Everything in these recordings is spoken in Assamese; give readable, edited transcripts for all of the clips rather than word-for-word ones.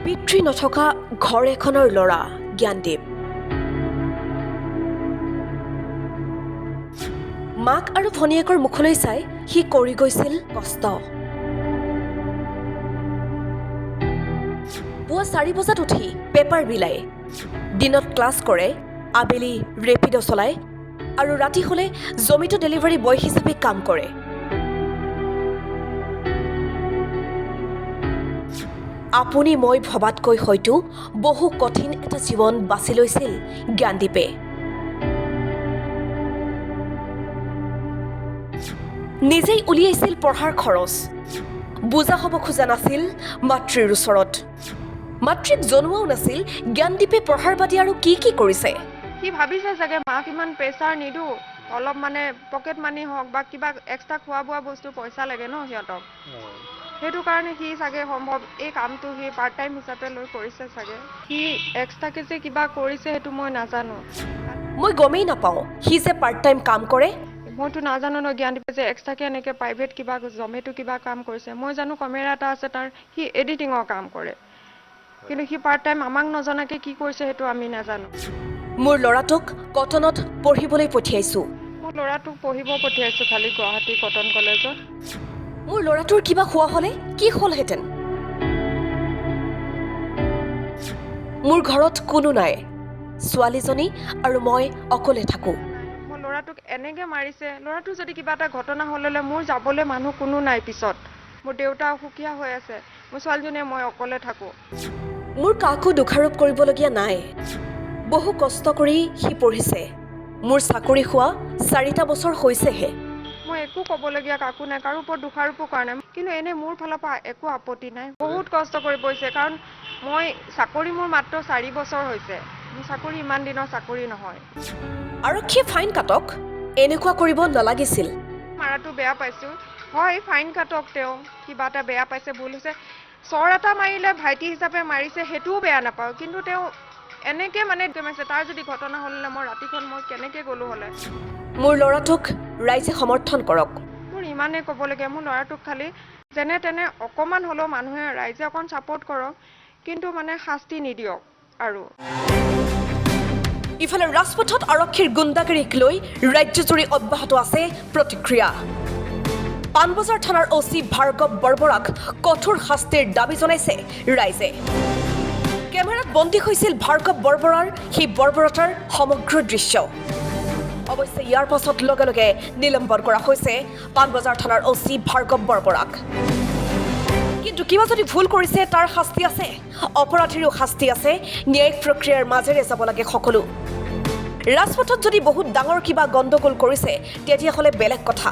পিতৃ নথকা ঘৰ এখনৰ ল'ৰা জ্ঞানদীপ। মাক আৰু ভনীয়েকৰ মুখলৈ চাই সি কৰি গৈছিল কষ্ট। পুৱা 4 বজাত উঠি পেপাৰ বিলায়, দিনত ক্লাছ কৰে, আবেলি ৰেপিড' চলায় আৰু ৰাতি হ'লে জমেট' ডেলিভাৰী বয় হিচাপে কাম কৰে। আপুনি মই ভবাতকৈ হয়তো বহু কঠিন এটা জীৱন বাছি লৈছিল জ্ঞানদীপে। নিজেই উলিয়াইছিল পঢ়াৰ খৰচ, বুজা হ'ব খোজা নাছিল মাতৃৰ ওচৰত। মাতৃক জনোৱাও নাছিল জ্ঞানদীপে পঢ়াৰ বাদে আৰু কি কি কৰিছে। সি ভাবিছে চাগে মাক ইমান প্ৰেছাৰ নিদিওঁ, অলপ মানে পকেট মানি হওক বা কিবা এক্সট্ৰা খোৱা বোৱা বস্তু পইচা লাগে ন সিহঁতক, সেইটো কাৰণে সি চাগে সম্ভৱ এই কামটো সি পাৰ্ট টাইম হিচাপে লৈ কৰিছে চাগে। সি এক্সট্ৰাকে যে কিবা কৰিছে সেইটো মই নাজানো। মই গমেই নাপাওঁ সি যে পাৰ্ট টাইম কাম কৰে। মইতো নাজানো ন জ্ঞানদীপে যে এক্সট্ৰাকে এনেকৈ প্ৰাইভেট কিবা জমেটো কিবা কাম কৰিছে। মই জানো কেমেৰা এটা আছে তাৰ, সি এডিটিঙৰ কাম কৰে, কিন্তু সি পাৰ্ট টাইম আমাক নজনাকৈ কি কৰিছে সেইটো আমি নাজানো। মোৰ ল'ৰাটোক কটনত পঢ়িবলৈ পঠিয়াইছোঁ। মোৰ ল'ৰাটোক পঢ়িব পঠিয়াইছোঁ খালি গুৱাহাটী কটন কলেজত। মোৰ ল'ৰাটোৰ কিবা হোৱা হ'লে কি হ'লহেঁতেন? মোৰ ঘৰত কোনো নাই, ছোৱালীজনী আৰু মই অকলে থাকোঁ। মোৰ ল'ৰাটোক এনেকৈ মাৰিছে, ল'ৰাটোৰ যদি কিবা এটা ঘটনা হ'লে মোৰ যাবলৈ মানুহ কোনো নাই। পিছত মোৰ দেউতা অসুখীয়া হৈ আছে, মোৰ ছোৱালীজনীয়ে মই অকলে থাকোঁ। মোৰ কাকো দোষাৰোপ কৰিবলগীয়া নাই। বহু কষ্ট কৰি সি পঢ়িছে। মোৰ চাকৰি হোৱা 4টা বছৰ হৈছেহে। মই একো ক'বলগীয়া কাকো নাই, কাৰো ওপৰত দোষাৰোপো কৰা নাই, কিন্তু এনেই মোৰ ফালৰ পৰা একো আপত্তি নাই। বহুত কষ্ট কৰি পঢ়িছে, কাৰণ মই চাকৰি মোৰ মাত্ৰ 4 বছৰ হৈছে। মোৰ চাকৰি ইমান দিনৰ চাকৰি নহয়। আৰক্ষীয়ে ফাইন কাটক, এনেকুৱা কৰিব নালাগিছিল। মাৰাটো বেয়া পাইছোঁ, হয় ফাইন কাটক, তেওঁ কিবা এটা বেয়া পাইছে, ভুল হৈছে। চৰ এটা মাৰিলে ভাইটি হিচাপে মাৰিছে, সেইটোও বেয়া নাপাওঁ, কিন্তু তেওঁ এনেকৈ মানে মাৰিছে। তাৰ যদি ঘটনা হ'লে মই ৰাতিখন মই কেনেকৈ গ'লোঁ হ'লে। মোৰ ল'ৰাটোক ৰাইজে সমৰ্থন কৰক। মোৰ ইমানেই ক'বলগীয়া, মোৰ ল'ৰাটোক খালি যেনে তেনে অকণমান হ'লেও মানুহে ৰাইজে অকণ ছাপোৰ্ট কৰক, কিন্তু মানে শাস্তি নিদিয়ক। আৰু ইফালে ৰাজপথত আৰক্ষীৰ গুণ্ডাগিৰিক লৈ ৰাজ্যজুৰি অব্যাহত আছে প্ৰতিক্ৰিয়া। পাণবজাৰ থানাৰ OC ভাৰ্গৱ বৰবৰাক কঠোৰ শাস্তিৰ দাবী জনাইছে ৰাইজে। কেমেৰাত বন্দী হৈছিল ভাৰ্গৱ বৰবৰাৰ সেই বৰ্বৰতাৰ সমগ্ৰ দৃশ্য। অৱশ্যে ইয়াৰ পাছত লগে লগে নিলম্বন কৰা হৈছে পাণবজাৰ থানাৰ OC ভাৰ্গৱ বৰবৰাক। কিন্তু কিবা যদি ভুল কৰিছে তাৰ শাস্তি আছে, অপৰাধীৰো শাস্তি আছে। ন্যায়িক প্ৰক্ৰিয়াৰ মাজেৰে যাব লাগে সকলো। ৰাজপথত যদি বহুত ডাঙৰ কিবা গণ্ডগোল কৰিছে তেতিয়াহ'লে বেলেগ কথা,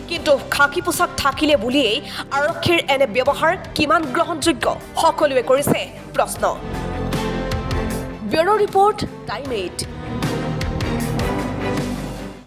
কিন্তু খাকী পোছাক থাকিলে বুলিয়েই আৰক্ষীৰ এনে ব্যৱহাৰ কিমান গ্ৰহণযোগ্য সকলোৱে কৰিছে প্ৰশ্ন। Bureau' report, time 8।